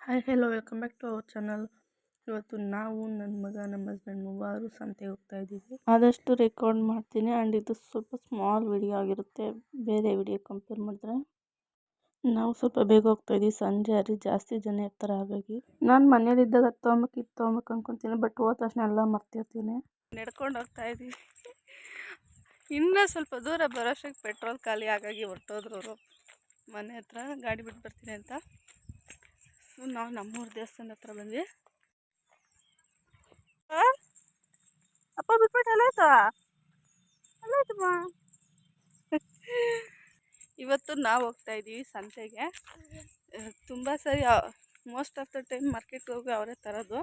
Hi hello welcome back to our channel. ಇವತ್ತು ನಾವು ನನ್ನ ಮಗ ನಮ್ಮ ಹಸ್ಬೆಂಡ್ ಮೂವರು ಸಂತೆಗೆ ಹೋಗ್ತಾ ಇದ್ದೀವಿ. ಆದಷ್ಟು ರೆಕಾರ್ಡ್ ಮಾಡ್ತೀನಿ ಆ್ಯಂಡ್ ಇದು ಸ್ವಲ್ಪ ಸ್ಮಾಲ್ ವಿಡಿಯೋ ಆಗಿರುತ್ತೆ ಬೇರೆ ವಿಡಿಯೋ ಕಂಪೇರ್ ಮಾಡಿದ್ರೆ. ನಾವು ಸ್ವಲ್ಪ ಬೇಗ ಹೋಗ್ತಾ ಇದ್ದೀವಿ, ಸಂಜೆ ಅಲ್ಲಿ ಜಾಸ್ತಿ ಜನ ಇರ್ತಾರೆ. ಹಾಗಾಗಿ ನಾನು ಮನೇಲಿದ್ದಾಗ ಅದು ತೊಗೊಬೇಕು ಅನ್ಕೊತೀನಿ, ಬಟ್ ಹೋದ ತಕ್ಷಣ ಎಲ್ಲ ಮರ್ತಿರ್ತೀನಿ. ನಡ್ಕೊಂಡು ಹೋಗ್ತಾ ಇದ್ದೀವಿ. ಇನ್ನೂ ಸ್ವಲ್ಪ ದೂರ ಬರೋಷ್ಟಕ್ಕೆ ಪೆಟ್ರೋಲ್ ಖಾಲಿ ಹಾಗಾಗಿ ಹೊರಟೋದ್ರು ಅವರು ಮನೆ ಹತ್ರ ಗಾಡಿ ಬಿಟ್ಟು ಬರ್ತೀನಿ ಅಂತ. ನಾವು ನಮ್ಮೂರ ದೇವಸ್ಥಾನ ಹತ್ರ ಬಂದ್ವಿ. ಅಪ್ಪ ಬಿಟ್ಬಿಟ್ಟು ಎಲ್ಲಾಯ್ತಮ್ಮ. ಇವತ್ತು ನಾವು ಹೋಗ್ತಾ ಇದ್ದೀವಿ ಸಂತೆಗೆ. ತುಂಬ ಸರಿ ಮೋಸ್ಟ್ ಆಫ್ ದ ಟೈಮ್ ಮಾರ್ಕೆಟ್ಗೆ ಹೋಗಿ ಅವರೇ ತರೋದು,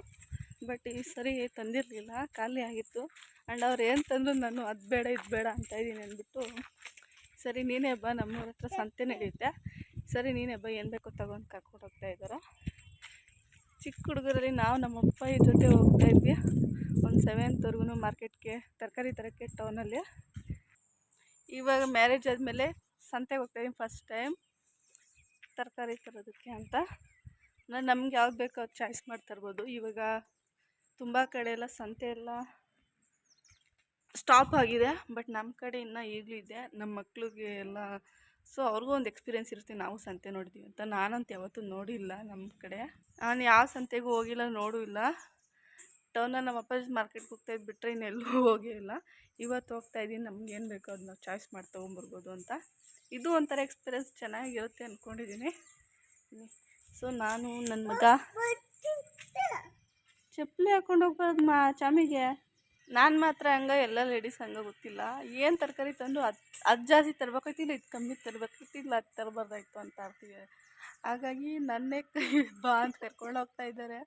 ಬಟ್ ಈ ಸರಿ ತಂದಿರಲಿಲ್ಲ, ಖಾಲಿ ಆಗಿತ್ತು. ಆ್ಯಂಡ್ ಅವ್ರು ಏನು ತಂದ್ರು ನಾನು ಅದು ಬೇಡ ಇದು ಬೇಡ ಅಂತ ಇದ್ದೀನಿ ಅಂದ್ಬಿಟ್ಟು, ಸರಿ ನೀನೇ ಬಾ, ನಮ್ಮೂರ ಹತ್ರ ಸಂತೆ ನಡೆಯುತ್ತೆ, ಸರಿ ನೀನೇ ಬಾ, ಏನು ಬೇಕೋ ತಗೊಂಡು ಕರ್ಕೊಂಡು ಹೋಗ್ತಾ ಇದ್ದಾರೆ. ಚಿಕ್ಕ ಹುಡುಗರಲ್ಲಿ ನಾವು ನಮ್ಮಪ್ಪ ಈ ಜೊತೆ ಹೋಗ್ತಾ ಇದ್ವಿ ಒಂದು 7th ಮಾರ್ಕೆಟ್ಗೆ ತರಕಾರಿ ತರೋಕ್ಕೆ ಟೌನಲ್ಲಿ. ಇವಾಗ ಮ್ಯಾರೇಜ್ ಆದಮೇಲೆ ಸಂತೆಗೆ ಹೋಗ್ತಾಯಿದ್ದೀನಿ ಫಸ್ಟ್ ಟೈಮ್ ತರಕಾರಿ ತರೋದಕ್ಕೆ ಅಂತ. ನಾನು ನಮ್ಗೆ ಯಾವ್ದು ಬೇಕೋ ಅದು ಚಾಯ್ಸ್ ಮಾಡಿ ತರ್ಬೋದು. ಇವಾಗ ತುಂಬ ಕಡೆ ಎಲ್ಲ ಸಂತೆ ಎಲ್ಲ ಸ್ಟಾಪ್ ಆಗಿದೆ, ಬಟ್ ನಮ್ಮ ಕಡೆ ಇನ್ನೂ ಈಗಲೂ ಇದೆ. ನಮ್ಮ ಮಕ್ಳಿಗೆ ಎಲ್ಲ ಸೊ ಅವ್ರಿಗೂ ಒಂದು ಎಕ್ಸ್ಪೀರಿಯೆನ್ಸ್ ಇರುತ್ತೆ, ನಾವು ಸಂತೆ ನೋಡಿದ್ದೀವಿ ಅಂತ. ನಾನಂತೂ ಯಾವತ್ತೂ ನೋಡಿಲ್ಲ ನಮ್ಮ ಕಡೆ, ನಾನು ಯಾವ ಸಂತೆಗೂ ಹೋಗಿಲ್ಲ, ನೋಡೂ ಇಲ್ಲ. ಟೌನಲ್ಲಿ ನಮ್ಮ ಅಪ್ಪಾಜಿ ಮಾರ್ಕೆಟ್ಗೆ ಹೋಗ್ತಾಯಿದ್ದು ಬಿಟ್ಟರೆ ಇನ್ನೆಲ್ಲೂ ಹೋಗೇ ಇಲ್ಲ. ಇವತ್ತು ಹೋಗ್ತಾಯಿದ್ದೀನಿ, ನಮ್ಗೇನು ಬೇಕೋ ಅದು ನಾವು ಚಾಯ್ಸ್ ಮಾಡಿ ತೊಗೊಂಬರ್ಬೋದು ಅಂತ. ಇದು ಒಂಥರ ಎಕ್ಸ್ಪೀರಿಯೆನ್ಸ್ ಚೆನ್ನಾಗಿರುತ್ತೆ ಅಂದ್ಕೊಂಡಿದ್ದೀನಿ. ಸೊ ನಾನು ನನ್ನ ಮಗ ಚಪ್ಪಲಿ ಹಾಕ್ಕೊಂಡು ಹೋಗ್ಬಾರ್ದು ಚಾಮಿಗೆ. ನಾನು ಮಾತ್ರ ಹಂಗೆ, ಎಲ್ಲ ಲೇಡೀಸ್ ಹಂಗೆ ಗೊತ್ತಿಲ್ಲ, ಏನು ತರಕಾರಿ ತಂದು ಅದು ಜಾಸ್ತಿ ತರಬೇಕಾಯ್ತಿಲ್ಲ, ಇದು ಕಮ್ಮಿ ತರಬೇಕಾಯ್ತಿಲ್ಲ, ಅದು ತರಬಾರ್ದಾಯ್ತು ಅಂತ ಆಡ್ತೀವಿ. ಹಾಗಾಗಿ ನನ್ನೇ ಬಾ ಅಂತ ಕರ್ಕೊಂಡು ಹೋಗ್ತಾ ಇದ್ದಾರೆ.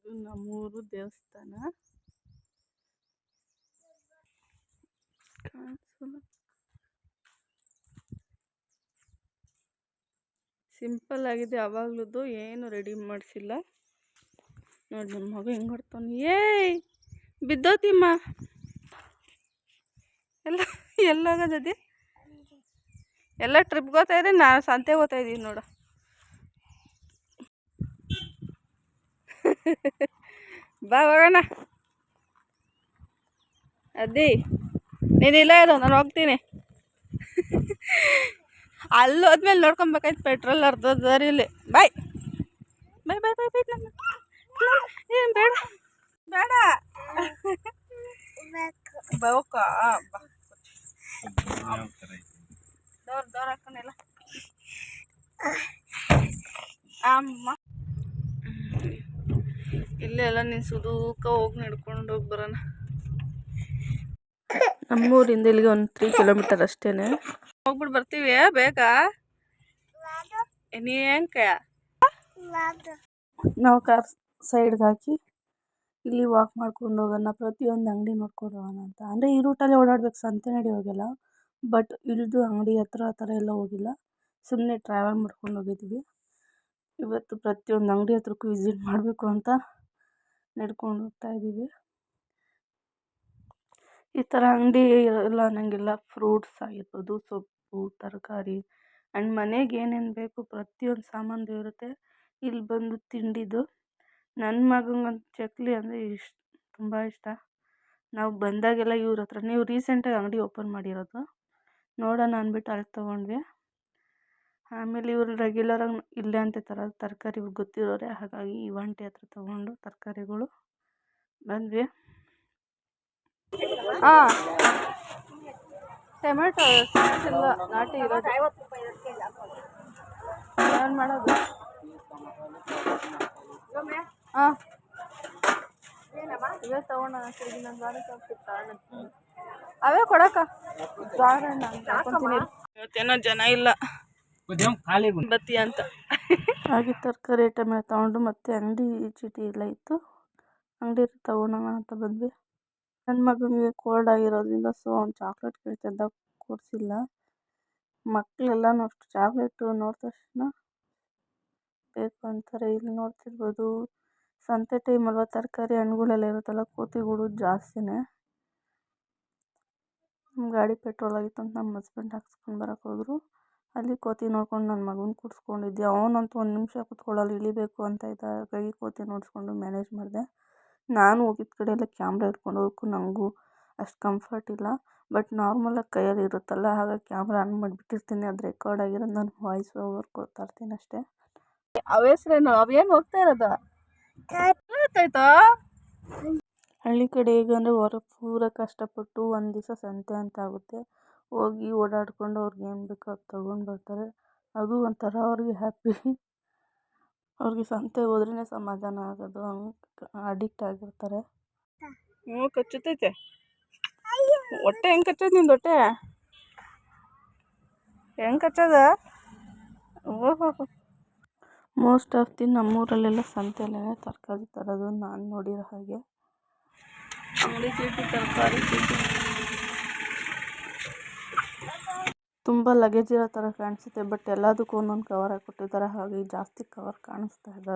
ಇದು ನಮ್ಮೂರು ದೇವಸ್ಥಾನ. ಸಿಂಪಲ್ ಆಗಿದೆ, ಆವಾಗ್ಲೂ ಏನು ರೆಡಿ ಮಾಡಿಸಿಲ್ಲ. ನೋಡಿ ನಮ್ಮ ಮಗ ಹೆಂಗೆ ಹೊಡ್ತಾನೆ. ಏಯ್ ಬಿದ್ದೋತಿಮ್ಮ, ಎಲ್ಲೋಗೋದದಿ, ಎಲ್ಲ ಟ್ರಿಪ್ಗೆ ಹೋಗ್ತಾ ಇದ್ರೆ ನಾನು ಸಂತೆಗೆ ಹೋಗ್ತಾ ಇದ್ದೀನಿ ನೋಡು. ಬಾ ಹೋಗೋಣ. ಅದ್ದಿ ನೀನಿಲ್ಲ ಇರು, ನಾನು ಹೋಗ್ತೀನಿ. ಅಲ್ಲಿ ಹೋದ್ಮೇಲೆ ನೋಡ್ಕೊಬೇಕಾಯ್ತು ಪೆಟ್ರೋಲ್ ಅರ್ಧದಲ್ಲಿ. ಬಾಯ್ ಬಾಯ್ ಬಾಯ್ ಬಾಯ್ ಬಾಯ್. ನನ್ನ ಏನು ಬೇಡ ಬೇಡ ಬೋಕ ದೋರ್ ಹಾಕೊಂಡಿಲ್ಲ ಅಮ್ಮ. ಇಲ್ಲೆಲ್ಲ ನೀನು ಸುದೂಕ ಹೋಗಿ ನಡ್ಕೊಂಡು ಹೋಗಿ ಬರೋಣ. ನಮ್ಮೂರಿಂದ ಇಲ್ಲಿಗೆ ಒಂದು 3 ಕಿಲೋಮೀಟರ್ ಅಷ್ಟೇ. ಹೋಗ್ಬಿಟ್ಟು ಬರ್ತೀವಿ ಬೇಗ. ನೀ ಹೆಂಗೆ ನಾವು ಕಾರ್ ಸೈಡ್ಗೆ ಹಾಕಿ ಇಲ್ಲಿ ವಾಕ್ ಮಾಡ್ಕೊಂಡು ಹೋಗೋಣ, ಪ್ರತಿಯೊಂದು ಅಂಗಡಿ ನೋಡ್ಕೊಂಡು ಹೋಗೋಣ ಅಂತ. ಅಂದರೆ ಈ ರೂಟಲ್ಲೇ ಓಡಾಡ್ಬೇಕು, ಸಂತೆ ನಡಿ ಹೋಗಿಲ್ಲ, ಬಟ್ ಇಳಿದು ಅಂಗಡಿ ಹತ್ರ ಆ ಥರ ಎಲ್ಲ ಹೋಗಿಲ್ಲ, ಸುಮ್ಮನೆ ಟ್ರಾವೆಲ್ ಮಾಡ್ಕೊಂಡು ಹೋಗಿದ್ವಿ. ಇವತ್ತು ಪ್ರತಿಯೊಂದು ಅಂಗಡಿ ಹತ್ರಕ್ಕೂ ವಿಸಿಟ್ ಮಾಡಬೇಕು ಅಂತ ನಡ್ಕೊಂಡು ಹೋಗ್ತಾ ಇದ್ದೀವಿ. ಈ ಥರ ಅಂಗಡಿ ಎಲ್ಲ ಅನ್ನಂಗಿಲ್ಲ, ಫ್ರೂಟ್ಸ್ ಆಗಿರ್ಬೋದು, ಸೊಪ್ಪು, ತರಕಾರಿ ಆ್ಯಂಡ್ ಮನೆಗೆ ಏನೇನು ಬೇಕು ಪ್ರತಿಯೊಂದು ಸಾಮಾನು ಇರುತ್ತೆ. ಇಲ್ಲಿ ಬಂದು ತಿಂಡಿದು ನನ್ನ ಮಗಂಗಂತ ಚಕ್ಲಿ ಅಂದರೆ ತುಂಬ ಇಷ್ಟ. ನಾವು ಬಂದಾಗೆಲ್ಲ ಇವ್ರ ಹತ್ರ, ನೀವು ರೀಸೆಂಟಾಗಿ ಅಂಗಡಿ ಓಪನ್ ಮಾಡಿರೋದು, ನೋಡೋಣ ಅಂದ್ಬಿಟ್ಟು ಅಲ್ಲಿ ತೊಗೊಂಡ್ವಿ. ಆಮೇಲೆ ಇವ್ರು ರೆಗ್ಯುಲರಾಗಿ ಇಲ್ಲೇ ಅಂತ ತರೋದು ತರಕಾರಿ, ಇವ್ರು ಗೊತ್ತಿರೋರೆ, ಹಾಗಾಗಿ ಇವಂಟಿ ಹತ್ರ ತೊಗೊಂಡು ತರಕಾರಿಗಳು ಬಂದ್ವಿ. ಹಾಂ ಟೊಮೆಟೊ ಇಲ್ಲ ನಾಟಿ ಇರೋದು, ಏನು ಮಾಡೋದು. ಹಾಂ ಇವೇ ತೊಗೊಂಡು ನನ್ನ ಗಾಡಿ ಅವೇ ಕೊಡಕ್ಕ ಬಾರಣ್ಣ ಹಾಕೊಂತೀನಿ. ಇವತ್ತೇನೋ ಜನ ಇಲ್ಲ ಬತ್ತಿ ಅಂತ ಹಾಗೆ ತರಕಾರಿ ಐಟಮ್ ಎಲ್ಲ ತೊಗೊಂಡು ಮತ್ತೆ ಅಂಗಡಿ ಚೀಟಿ ಎಲ್ಲ ಇತ್ತು, ಅಂಗಡಿ ತೊಗೊಳೋಣ ಅಂತ ಬಂದ್ವಿ. ನನ್ನ ಮಗನಿಗೆ ಕೋಲ್ಡ್ ಆಗಿರೋದ್ರಿಂದ ಸೊ ಅವ್ನು ಚಾಕ್ಲೇಟ್ ಕೇಳ್ತಿದ್ದ, ಕೊಡಿಸಿಲ್ಲ. ಮಕ್ಕಳೆಲ್ಲನೂ ಅಷ್ಟು ಚಾಕ್ಲೇಟು ನೋಡಿದ ತಕ್ಷಣ ಬೇಕು ಅಂತಾರೆ. ಇಲ್ಲಿ ನೋಡ್ತಿರ್ಬೋದು ಸಂತೆ ಟೈಮ್ ಅಲ್ವಾ, ತರಕಾರಿ ಹಣ್ಣುಗಳೆಲ್ಲ ಇರುತ್ತಲ್ಲ, ಕೋತಿಗಳು ಜಾಸ್ತಿನೇ. ನಮ್ಮ ಗಾಡಿ ಪೆಟ್ರೋಲ್ ಆಗಿತ್ತು ಅಂತ ನಮ್ಮ ಹಸ್ಬೆಂಡ್ ಹಾಕ್ಸ್ಕೊಂಡು ಬರೋಕೆ ಹೋದರು, ಅಲ್ಲಿ ಕೋತಿ ನೋಡ್ಕೊಂಡು ನನ್ನ ಮಗನ ಕೂರಿಸ್ಕೊಂಡಿದ್ದೆ. ಅವನಂತೂ ಒಂದು ನಿಮಿಷ ಕೂತ್ಕೊಳ್ಳಲ್ಲ, ಇಳಿಬೇಕು ಅಂತ ಇದ್ದ ಕೈ ಕೋತಿ ನೋಡಿಸ್ಕೊಂಡು ಮ್ಯಾನೇಜ್ ಮಾಡಿದೆ. ನಾನು ಹೋಗಿದ್ದ ಕಡೆ ಎಲ್ಲ ಕ್ಯಾಮ್ರಾ ಇಟ್ಕೊಂಡು ಹೋಗೋಕ್ಕೂ ನನಗೂ ಅಷ್ಟು ಕಂಫರ್ಟ್ ಇಲ್ಲ. ಬಟ್ ನಾರ್ಮಲಾಗಿ ಕೈಯಲ್ಲಿ ಇರುತ್ತಲ್ಲ, ಹಾಗಾಗಿ ಕ್ಯಾಮ್ರಾ ಆನ್ ಮಾಡಿಬಿಟ್ಟಿರ್ತೀನಿ. ಅದು ರೆಕಾರ್ಡ್ ಆಗಿರೋದು ನಾನು ವಾಯ್ಸ್ ಓವರ್ ಕೊಡ್ತಾ ಇರ್ತೀನಿ ಅಷ್ಟೇ. ಅವ ಹೆಸ್ರೇನು? ಅವೇನು ಹೋಗ್ತಾ ಇರೋದು ಗೊತ್ತಾಯ್ತಾ? ಹಳ್ಳಿ ಕಡೆ ಹೇಗಂದರೆ ಹೊರ ಪೂರ ಕಷ್ಟಪಟ್ಟು ಒಂದು ದಿವಸ ಸಂತೆ ಅಂತ ಆಗುತ್ತೆ, ಹೋಗಿ ಓಡಾಡ್ಕೊಂಡು ಅವ್ರಿಗೆ ಏನು ಬೇಕೋ ಅದು ತೊಗೊಂಡು ಬರ್ತಾರೆ. ಅದು ಒಂಥರ ಅವ್ರಿಗೆ ಹ್ಯಾಪಿ. ಅವ್ರಿಗೆ ಸಂತೆಗೆ ಹೋದ್ರೇ ಸಮಾಧಾನ ಆಗೋದು, ಹಂಗೆ ಅಡಿಕ್ಟ್ ಆಗಿರ್ತಾರೆ. ಕಚ್ಚುತ್ತೈತೆ ಹೊಟ್ಟೆ. ಹೆಂಗೆ ಕಚ್ಚೋದು ನಿಂದು ಹೊಟ್ಟೆ? ಹೆಂಗೆ ಕಚ್ಚೋದ? ಓಹೋ, ಮೋಸ್ಟ್ ಆಫ್ ದಿ ನಮ್ಮೂರಲ್ಲೆಲ್ಲ ಸಂತೆಯಲ್ಲೇ ತರಕಾರಿ ತರೋದು ನಾನು ನೋಡಿರೋ ಹಾಗೆ. ಅಂಗಡಿ ಚೀಟಿ, ತರಕಾರಿ ಚೀಟಿ ತುಂಬ ಲಗೇಜ್ ಇರೋ ಥರ ಕಾಣಿಸುತ್ತೆ. ಬಟ್ ಎಲ್ಲದಕ್ಕೂ ಒಂದೊಂದು ಕವರ್ ಹಾಕಿಕೊಟ್ಟಿದ್ದಾರೆ, ಹಾಗೆ ಜಾಸ್ತಿ ಕವರ್ ಕಾಣಿಸ್ತಾ ಇದೆ.